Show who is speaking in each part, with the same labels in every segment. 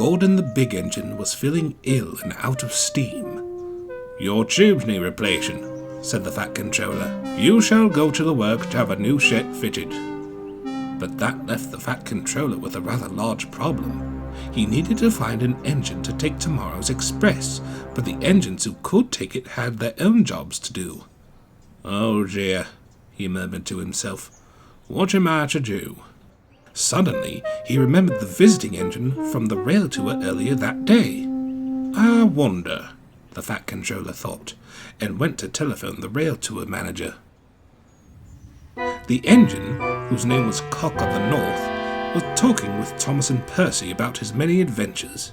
Speaker 1: Gordon the big engine was feeling ill and out of steam. "Your tubes need replacing," said the Fat Controller. "You shall go to the work to have a new set fitted." But that left the Fat Controller with a rather large problem. He needed to find an engine to take tomorrow's express, but the engines who could take it had their own jobs to do. "Oh dear," he murmured to himself. "What am I to do?" Suddenly, he remembered the visiting engine from the rail tour earlier that day. "I wonder," the Fat Controller thought, and went to telephone the rail tour manager. The engine, whose name was Cock of the North, was talking with Thomas and Percy about his many adventures.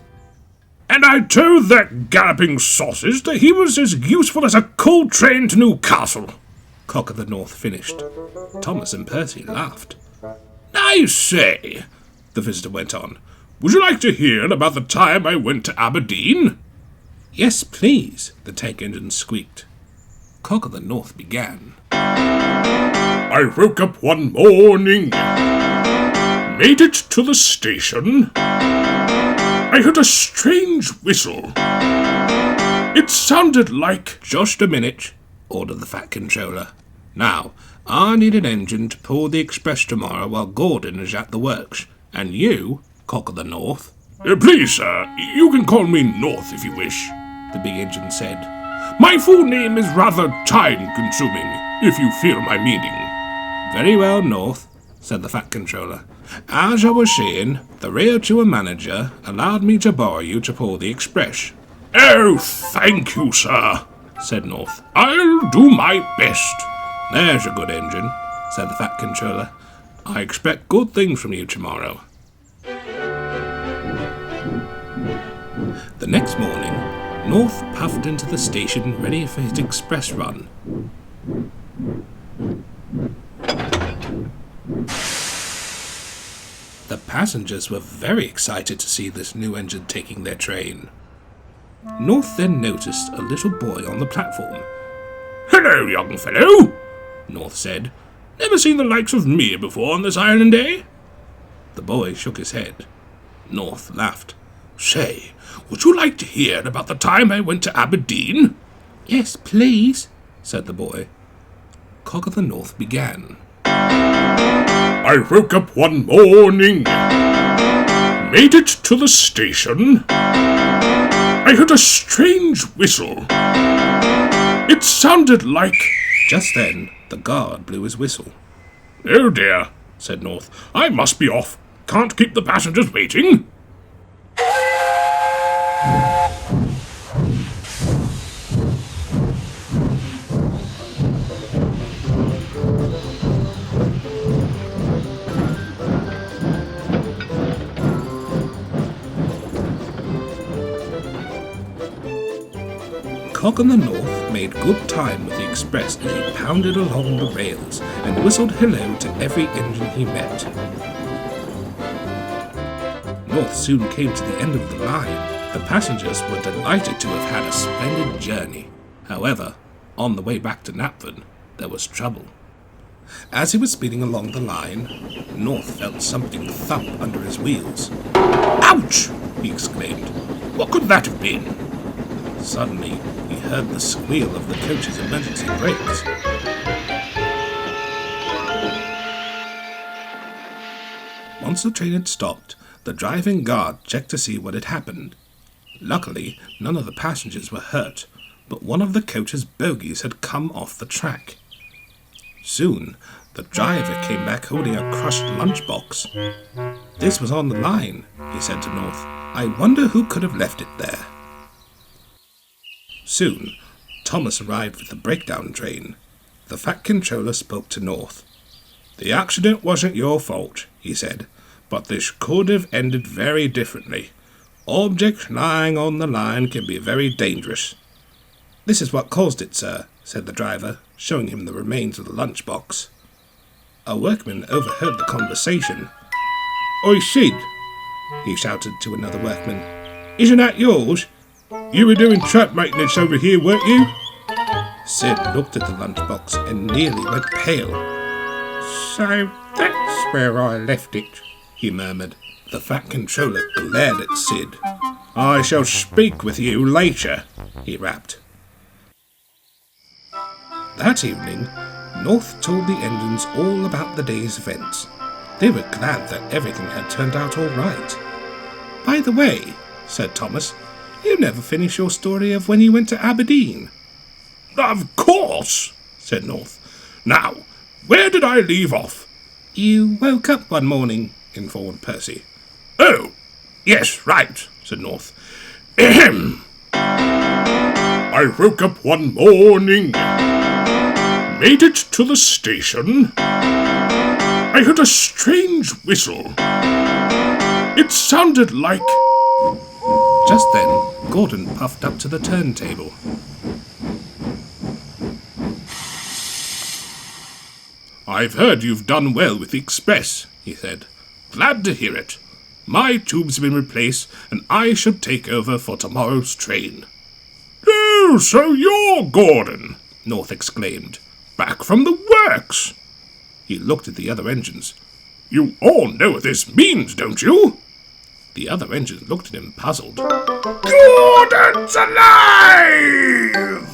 Speaker 1: "And I told that galloping sausage that he was as useful as a coal train to Newcastle," Cock of the North finished. Thomas and Percy laughed. "I say," the visitor went on, "would you like to hear about the time I went to Aberdeen?" "Yes, please," the tank engine squeaked. Cock of the North began. "I woke up one morning, made it to the station. I heard a strange whistle. It sounded like—" "Just a minute," ordered the Fat Controller. "Now, I need an engine to pull the express tomorrow while Gordon is at the works. And you, Cock of the North—" "Please, sir, you can call me North if you wish," the big engine said. "My full name is rather time-consuming, if you feel my meaning." "Very well, North," said the Fat Controller. "As I was saying, the rail tour manager allowed me to borrow you to pull the express." "Oh, thank you, sir," said North. "I'll do my best." "There's a good engine," said the Fat Controller. "I expect good things from you tomorrow." The next morning, North puffed into the station ready for his express run. The passengers were very excited to see this new engine taking their train. North then noticed a little boy on the platform. "Hello, young fellow," North said. "Never seen the likes of me before on this island, eh?" The boy shook his head. North laughed. "Say, would you like to hear about the time I went to Aberdeen?" "Yes, please," said the boy. Cock of the North began. "I woke up one morning, made it to the station. I heard a strange whistle. It sounded like—" Just then, the guard blew his whistle. "Oh dear," said North. "I must be off. Can't keep the passengers waiting." Cock of the North made good time with the express as he pounded along the rails and whistled hello to every engine he met. North soon came to the end of the line. The passengers were delighted to have had a splendid journey. However, on the way back to Knapford, there was trouble. As he was speeding along the line, North felt something thump under his wheels. "Ouch!" he exclaimed. "What could that have been?" Suddenly, he heard the squeal of the coach's emergency brakes. Once the train had stopped, the driving guard checked to see what had happened. Luckily, none of the passengers were hurt, but one of the coach's bogies had come off the track. Soon, the driver came back holding a crushed lunchbox. "This was on the line," he said to North. "I wonder who could have left it there." Soon, Thomas arrived with the breakdown train. The Fat Controller spoke to North. "The accident wasn't your fault," he said, "but this could have ended very differently. Objects lying on the line can be very dangerous." "This is what caused it, sir," said the driver, showing him the remains of the lunchbox. A workman overheard the conversation. "Oi, Sid," he shouted to another workman. "Isn't that yours? You were doing truck maintenance over here, weren't you?" Sid looked at the lunchbox and nearly went pale. "So that's where I left it," he murmured. The Fat Controller glared at Sid. "I shall speak with you later," he rapped. That evening, North told the engines all about the day's events. They were glad that everything had turned out all right. "By the way," said Thomas, "you never finished your story of when you went to Aberdeen." "Of course," said North. "Now, where did I leave off?" "You woke up one morning," informed Percy. "Oh, yes, right," said North. "Ahem. I woke up one morning, made it to the station. I heard a strange whistle. It sounded like..." Just then, Gordon puffed up to the turntable. "I've heard you've done well with the express," he said. "Glad to hear it. My tube's been replaced, and I should take over for tomorrow's train." "Oh, so you're Gordon!" North exclaimed. "Back from the works!" He looked at the other engines. "You all know what this means, don't you?" The other engines looked at him puzzled. "Gordon's alive!"